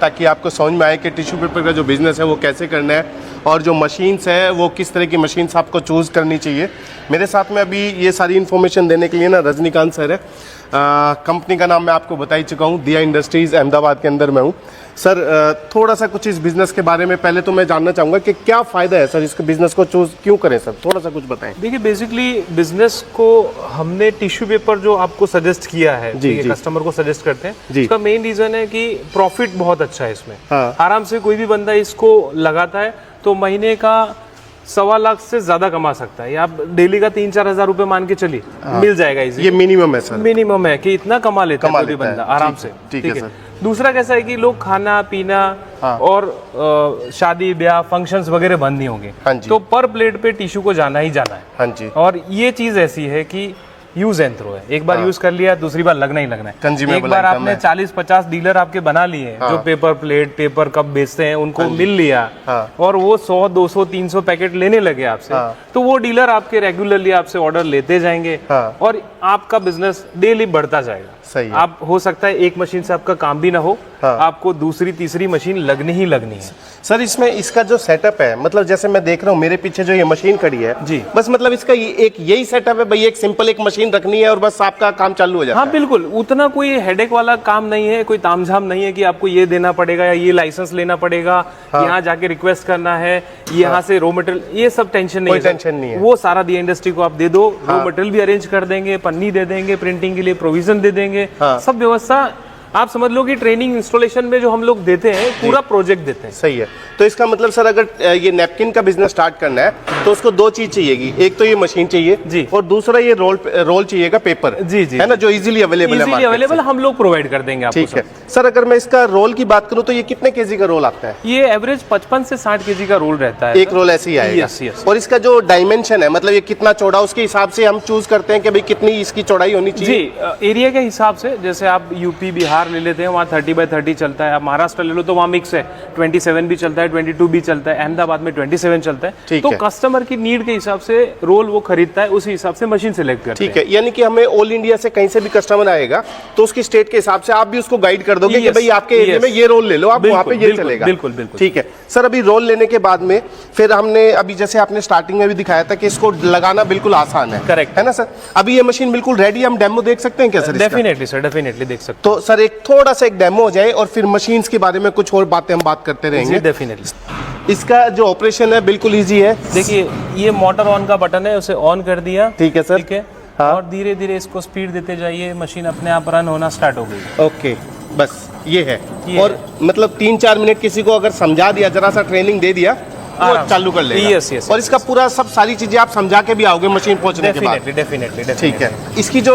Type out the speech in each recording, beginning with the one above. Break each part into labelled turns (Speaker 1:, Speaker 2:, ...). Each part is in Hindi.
Speaker 1: ताकि आपको समझ में आए कि टिश्यू पेपर का जो बिज़नेस है वो कैसे करना है और जो मशीन्स है वो किस तरह की मशीन्स आपको चूज़ करनी चाहिए। मेरे साथ में अभी ये सारी इन्फॉर्मेशन देने के लिए ना रजनीकांत सर है। कंपनी का नाम मैं आपको बता ही चुका हूँ, दिया इंडस्ट्रीज़ अहमदाबाद के अंदर मैं हूँ। सर थोड़ा सा कुछ इस बिज़नेस के बारे में पहले तो मैं जानना चाहूँगा कि क्या फ़ायदा है सर, इसके बिज़नेस को चूज़ क्यों करें सर, थोड़ा सा कुछ बताएं।
Speaker 2: देखिए बेसिकली बिजनेस को हमने टिश्यू पेपर जो आपको सजेस्ट किया है,
Speaker 1: जी,
Speaker 2: कस्टमर को सजेस्ट करते हैं,
Speaker 1: जी।
Speaker 2: इसका मेन रीजन है कि प्रॉफिट बहुत अच्छा है इसमें।
Speaker 1: हाँ।
Speaker 2: आराम से कोई भी बंदा इसको लगाता है तो महीने का 1.25 लाख से ज्यादा कमा सकता है, या आप डेली का 3-4 हज़ार रुपए मान के चलिए, मिल जाएगा इजी।
Speaker 1: ये मिनिमम है सर,
Speaker 2: मिनिमम है कि इतना कमा लेता है कोई भी बंदा आराम से।
Speaker 1: ठीक है सर।
Speaker 2: दूसरा कैसा है कि लोग खाना पीना और शादी ब्याह फंक्शंस वगैरह बंद नहीं होंगे,
Speaker 1: हाँ जी।
Speaker 2: तो पर प्लेट पे टिश्यू को जाना ही जाना है।
Speaker 1: हाँ जी।
Speaker 2: और ये चीज ऐसी है कि यूज एंड थ्रो है, एक बार यूज कर लिया दूसरी बार लगना ही लगना है।
Speaker 1: Consumable
Speaker 2: एक बार
Speaker 1: item
Speaker 2: आपने
Speaker 1: है।
Speaker 2: 40-50 डीलर आपके बना लिए हैं जो पेपर प्लेट पेपर कप बेचते हैं, उनको मिल लिया और वो 100-200-300 पैकेट लेने लगे आपसे, तो वो डीलर आपके रेगुलरली आपसे ऑर्डर लेते जाएंगे और आपका बिजनेस डेली बढ़ता जाएगा।
Speaker 1: सही है।
Speaker 2: आप हो सकता है एक मशीन से आपका काम भी ना हो, आपको दूसरी तीसरी मशीन लगनी ही लगनी है।
Speaker 1: सर इसमें इसका जो सेटअप है, मतलब जैसे मैं देख रहा हूँ मेरे पीछे जो ये मशीन खड़ी है
Speaker 2: जी,
Speaker 1: बस मतलब इसका एक यही सेटअप है भाई, एक सिंपल एक मशीन रखनी है और बस आपका काम चालू हो जाता है।
Speaker 2: हाँ बिल्कुल, उतना कोई हेडेक वाला काम नहीं है, कोई तामझाम नहीं है कि आपको ये देना पड़ेगा या ये लाइसेंस लेना पड़ेगा, यहाँ जाके रिक्वेस्ट करना है, यहाँ से रॉ मटेरियल, ये सब टेंशन नहीं है।
Speaker 1: कोई टेंशन नहीं है।
Speaker 2: वो सारा दिया इंडस्ट्री को आप दे दो, रॉ मटेरियल भी अरेंज कर देंगे, पन्नी दे देंगे, प्रिंटिंग के लिए प्रोविजन दे देंगे, सब व्यवस्था। आप समझ लो कि ट्रेनिंग इंस्टॉलेशन में जो हम लोग देते हैं पूरा प्रोजेक्ट देते हैं।
Speaker 1: सही है। तो इसका मतलब सर अगर ये नैपकिन का बिजनेस स्टार्ट करना है तो उसको 2 चीज चाहिएगी, एक तो ये मशीन चाहिए
Speaker 2: जी,
Speaker 1: और दूसरा ये रोल चाहिएगा पेपर,
Speaker 2: जी जी,
Speaker 1: है ना, जो इजीली अवेलेबल है।
Speaker 2: अवेलेबल हम लोग प्रोवाइड कर देंगे आपको।
Speaker 1: ठीक है सर। अगर मैं इसका रोल की बात करूं तो ये कितने केजी का रोल आता है?
Speaker 2: ये एवरेज 55 से 60 केजी का रोल रहता है।
Speaker 1: एक रोल ऐसे ही आएगा।
Speaker 2: यस।
Speaker 1: और इसका जो डायमेंशन है, मतलब ये कितना चौड़ा, उसके हिसाब से हम चूज करते हैं कि भाई कितनी इसकी चौड़ाई होनी चाहिए।
Speaker 2: जी, एरिया के हिसाब से, जैसे आप यूपी बिहार ले लेते हैं वहाँ 30x30 चलता है, आप महाराष्ट्र ले लो तो वहाँ मिक्स है, 27 भी चलता है, 22 भी चलता है, अहमदाबाद में 27 चलता है। तो कस्टमर की नीड के हिसाब से रोल वो खरीदता है, उसी हिसाब से मशीन सेलेक्ट करते हैं।
Speaker 1: ठीक है, यानी कि हमें ऑल इंडिया से कहीं से भी कस्टमर आएगा तो उसकी स्टेट के हिसाब से आप भी उसको गाइड कर दोगे कि भाई आपके एरिया में ये रोल ले लो, आप वहाँ पे ये चलेगा।
Speaker 2: बिल्कुल बिल्कुल।
Speaker 1: ठीक है सर। अभी रोल लेने के बाद में फिर हमने अभी जैसे आपने स्टार्टिंग में भी दिखाया था कि इसको लगाना बिल्कुल आसान है,
Speaker 2: करेक्ट
Speaker 1: है ना सर? अभी ये मशीन बिल्कुल रेडी, हम डेमो देख सकते हैं क्या सर?
Speaker 2: डेफिनेटली सर, डेफिनेटली देख सकते
Speaker 1: तो सर एक थोड़ा सा एक डेमो हो जाए और फिर मशीन्स के बारे में कुछ और बातें हम बात करते रहेंगे।
Speaker 2: डेफिनेटली।
Speaker 1: इसका जो ऑपरेशन है बिल्कुल इजी है।
Speaker 2: देखिए ये मोटर ऑन का बटन है, उसे ऑन कर दिया।
Speaker 1: ठीक है सर।
Speaker 2: ठीक है, और धीरे धीरे इसको स्पीड देते जाइए, मशीन अपने आप रन होना स्टार्ट हो गई।
Speaker 1: ओके, बस ये है। और मतलब 3-4 मिनट किसी को अगर समझा दिया, जरा सा ट्रेनिंग दे दिया, वो चालू कर लेगा।
Speaker 2: यस।
Speaker 1: और इसका पूरा सब सारी चीजें आप समझा के भी आओगे मशीन पहुंचने के बाद।
Speaker 2: डेफिनेटली।
Speaker 1: ठीक है। इसकी जो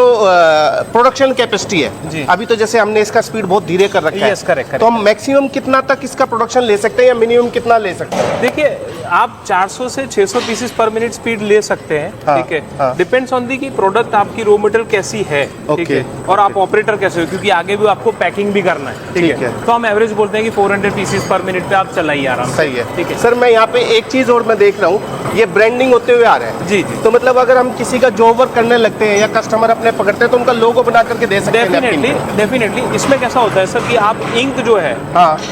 Speaker 1: प्रोडक्शन कैपेसिटी है, अभी तो जैसे हमने इसका स्पीड बहुत धीरे कर रखा है।
Speaker 2: Yes, correct.
Speaker 1: तो हम मैक्सिमम कितना तक इसका प्रोडक्शन ले सकते हैं या मिनिमम कितना ले सकते हैं?
Speaker 2: देखिए आप 400 से 600 पीसेस पर मिनट स्पीड ले सकते हैं। ठीक है, डिपेंड्स ऑन दी कि प्रोडक्ट आपकी रॉ मटेरियल कैसी है, ठीक है, और आप ऑपरेटर कैसे हो, क्योंकि आगे भी आपको पैकिंग भी करना है। ठीक है, तो हम एवरेज बोलते हैं कि 400 पीसेस पर मिनट पे आप चलाइए आराम से।
Speaker 1: सही है।
Speaker 2: ठीक है
Speaker 1: सर, मैं यहाँ पे एक चीज और मैं देख रहा हूँ, ये ब्रांडिंग होते हुए आ रहा है।
Speaker 2: जी।
Speaker 1: तो मतलब अगर हम किसी का जॉब वर्क करने लगते हैं या कस्टमर अपने पकड़ते हैं तो उनका लोगो बना करके दे सकते हैं।
Speaker 2: डेफिनेटली। इसमें कैसा होता है सर कि आप इंक जो है,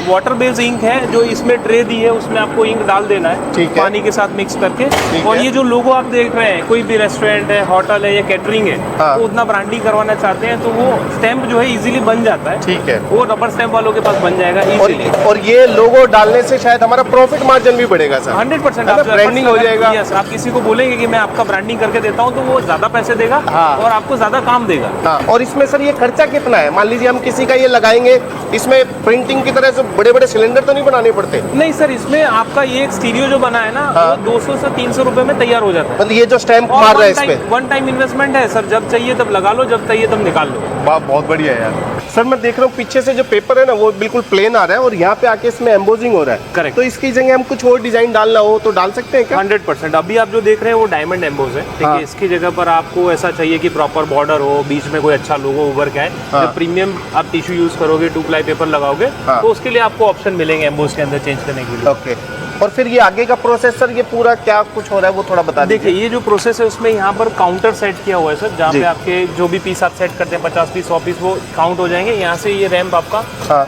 Speaker 2: वाटर बेस्ड इंक है, जो इसमें ट्रे दी है उसमें आपको इंक डाल देना है, पानी के साथ मिक्स करके। और ये जो लोगो आप देख रहे हैं, कोई भी रेस्टोरेंट है, होटल है या कैटरिंग है, तो उतना ब्रांडिंग करवाना चाहते हैं तो वो स्टैंप जो है इजीली बन जाता है।
Speaker 1: ठीक है,
Speaker 2: वो रबर स्टैंप वालों के पास बन जाएगा इजीली।
Speaker 1: और ये लोगो डालने से शायद हमारा प्रॉफिट मार्जिन भी बढ़ेगा सर।
Speaker 2: 100%
Speaker 1: ब्रांडिंग हो जाएगा।
Speaker 2: यस, आप किसी को बोलेंगे कि मैं आपका ब्रांडिंग करके देता हूँ तो वो ज्यादा पैसे देगा और आपको ज्यादा काम देगा।
Speaker 1: और इसमें सर ये खर्चा कितना है? मान लीजिए हम किसी का ये लगाएंगे, इसमें प्रिंटिंग की तरह से बड़े बड़े सिलेंडर तो नहीं बनाने पड़ते?
Speaker 2: नहीं सर, इसमें आपका ये एक स्टीरियो जो बना है ना, वो 200 से 300 रुपए में तैयार हो जाता है।
Speaker 1: मतलब ये जो स्टैंप मार रहा है इस पे,
Speaker 2: वन टाइम इन्वेस्टमेंट है सर, जब चाहिए तब लगा लो, जब चाहिए तब निकाल लो।
Speaker 1: बहुत बढ़िया है यार। सर मैं देख रहा हूँ पीछे से जो पेपर है ना वो बिल्कुल प्लेन आ रहा है और यहाँ पे आके इसमें एम्बोजिंग हो रहा है।
Speaker 2: करेक्ट।
Speaker 1: तो इसकी जगह हम कुछ और डिजाइन डालना हो तो डाल सकते हैं क्या?
Speaker 2: 100%। अभी आप जो देख रहे हैं वो डायमंड एम्बोज है। ठीक है, इसकी जगह पर आपको ऐसा चाहिए कि प्रॉपर बॉर्डर हो, बीच में कोई अच्छा लोगो उभर के आए। जब प्रीमियम आप टिश्यू यूज करोगे, 2 प्लाई पेपर लगाओगे, तो उसके लिए आपको ऑप्शन मिलेंगे एम्बोज के अंदर चेंज करने के लिए।
Speaker 1: ओके। और फिर ये आगे का प्रोसेस सर, ये पूरा क्या कुछ हो रहा है वो थोड़ा बता दीजिए।
Speaker 2: देखिए ये जो प्रोसेस है उसमें यहाँ पर काउंटर सेट किया हुआ है सर, जहाँ पे आपके जो भी पीस आप सेट करते हैं, 50 पीस 100 पीस, वो काउंट हो जाएंगे। यहाँ से ये रैंप आपका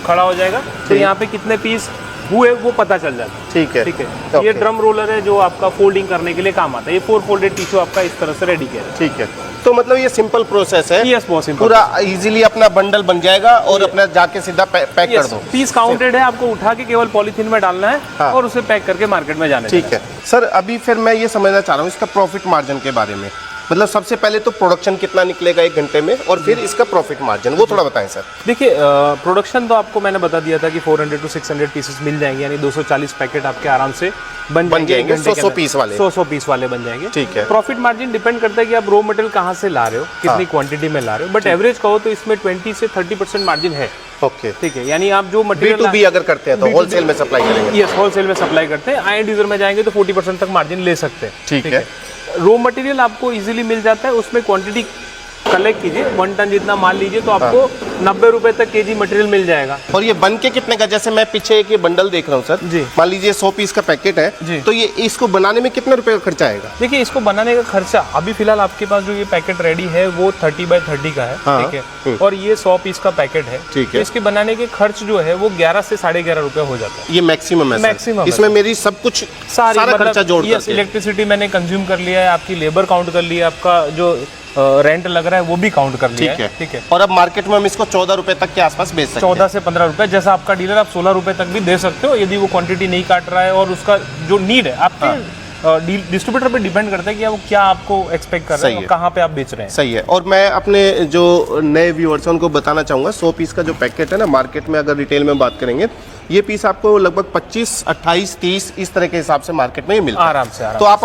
Speaker 2: खड़ा हो जाएगा, तो यहाँ पे कितने पीस हुए वो पता चल जाता है।
Speaker 1: ठीक है,
Speaker 2: ठीक है। ये ड्रम रोलर है जो आपका फोल्डिंग करने के लिए काम आता है। ये 4 फोल्डेड टिश्यू आपका इस तरह से रेडी किया है।
Speaker 1: ठीक है, तो मतलब ये सिंपल प्रोसेस है।
Speaker 2: यस, बहुत सिंपल।
Speaker 1: पूरा इजीली अपना बंडल बन जाएगा और अपना जाके सीधा पैक कर दो।
Speaker 2: पीस काउंटेड है, आपको उठा के केवल पॉलीथीन में डालना है।
Speaker 1: हाँ।
Speaker 2: और उसे पैक करके मार्केट में जाना है।
Speaker 1: ठीक है सर, अभी फिर मैं ये समझना चाह रहा हूँ इसका प्रॉफिट मार्जिन के बारे में। मतलब सबसे पहले तो प्रोडक्शन कितना निकलेगा 1 घंटे में, और फिर इसका प्रॉफिट मार्जिन वो थोड़ा बताएं सर।
Speaker 2: देखिए, प्रोडक्शन तो आपको मैंने बता दिया था कि 400 to 600 पीसेस मिल जाएंगे, यानी 240 पैकेट आपके आराम से बन जाएंगे।
Speaker 1: 100 पीस वाले
Speaker 2: 100 पीस वाले बन जाएंगे।
Speaker 1: ठीक है।
Speaker 2: प्रॉफिट मार्जिन डिपेंड करता है कि आप रॉ मटेरियल कहाँ से ला रहे हो, कितनी क्वांटिटी में ला रहे हो, बट एवरेज कहो तो इसमें 20 से 30% मार्जिन है।
Speaker 1: ओके,
Speaker 2: ठीक है, यानी आप जो मटेरियल
Speaker 1: B2B अगर करते हैं तो होलसेल में सप्लाई करेंगे।
Speaker 2: यस, होलसेल में सप्लाई करते हैं। एंड यूजर में जाएंगे तो 40% तक मार्जिन ले सकते हैं।
Speaker 1: ठीक है।
Speaker 2: रॉ मटेरियल आपको इजीली मिल जाता है, उसमें क्वांटिटी कलेक्ट कीजिए, 1 टन जितना माल लीजिए तो आपको 90 रुपए तक केजी मटेरियल मिल जाएगा।
Speaker 1: और ये बन के कितने का, जैसे मैं पीछे एक ये बंडल देख रहा हूँ सर
Speaker 2: जी,
Speaker 1: मान लीजिए 100 पीस का पैकेट है
Speaker 2: जी,
Speaker 1: तो ये इसको बनाने में कितने रुपए का खर्चा आएगा?
Speaker 2: देखिए, इसको बनाने का खर्चा अभी फिलहाल आपके पास जो ये पैकेट रेडी है वो 30 बाय 30 का है।
Speaker 1: हाँ।
Speaker 2: ठीक है, और ये 100 पीस का पैकेट है।
Speaker 1: ठीक है।
Speaker 2: तो इसके बनाने के खर्च जो है वो 11 से 11.5 रुपए हो जाता है।
Speaker 1: ये मैक्सिमम है सर?
Speaker 2: मैक्सिमम
Speaker 1: इसमें मेरी सब कुछ सारा खर्चा जोड़ करके।
Speaker 2: इलेक्ट्रिसिटी मैंने कंज्यूम कर लिया है, आपकी लेबर काउंट कर लिया, आपका जो रेंट लग रहा है वो भी काउंट कर लिया है। ठीक है।
Speaker 1: और अब मार्केट में हम इसको 14 रुपए तक के आसपास बेच सकते हैं।
Speaker 2: 14 से 15 रुपए, जैसा आपका डीलर आप 16 रुपए तक भी दे सकते हो, यदि वो क्वांटिटी नहीं काट रहा है। और उसका जो नीड है आपके डिस्ट्रीब्यूटर पे डिपेंड करता है कि वो क्या आपको एक्सपेक्ट कर रहे हैं, कहाँ पे आप बेच रहे हैं।
Speaker 1: सही है। और मैं अपने जो नए व्यूअर्स हैं उनको बताना चाहूँगा, 100 पीस का जो पैकेट है ना, मार्केट में अगर रिटेल में बात करेंगे ये पीस आपको लगभग 25, 28, 30 इस तरह के हिसाब से मार्केट में ये मिलता है
Speaker 2: आराम से।
Speaker 1: तो आप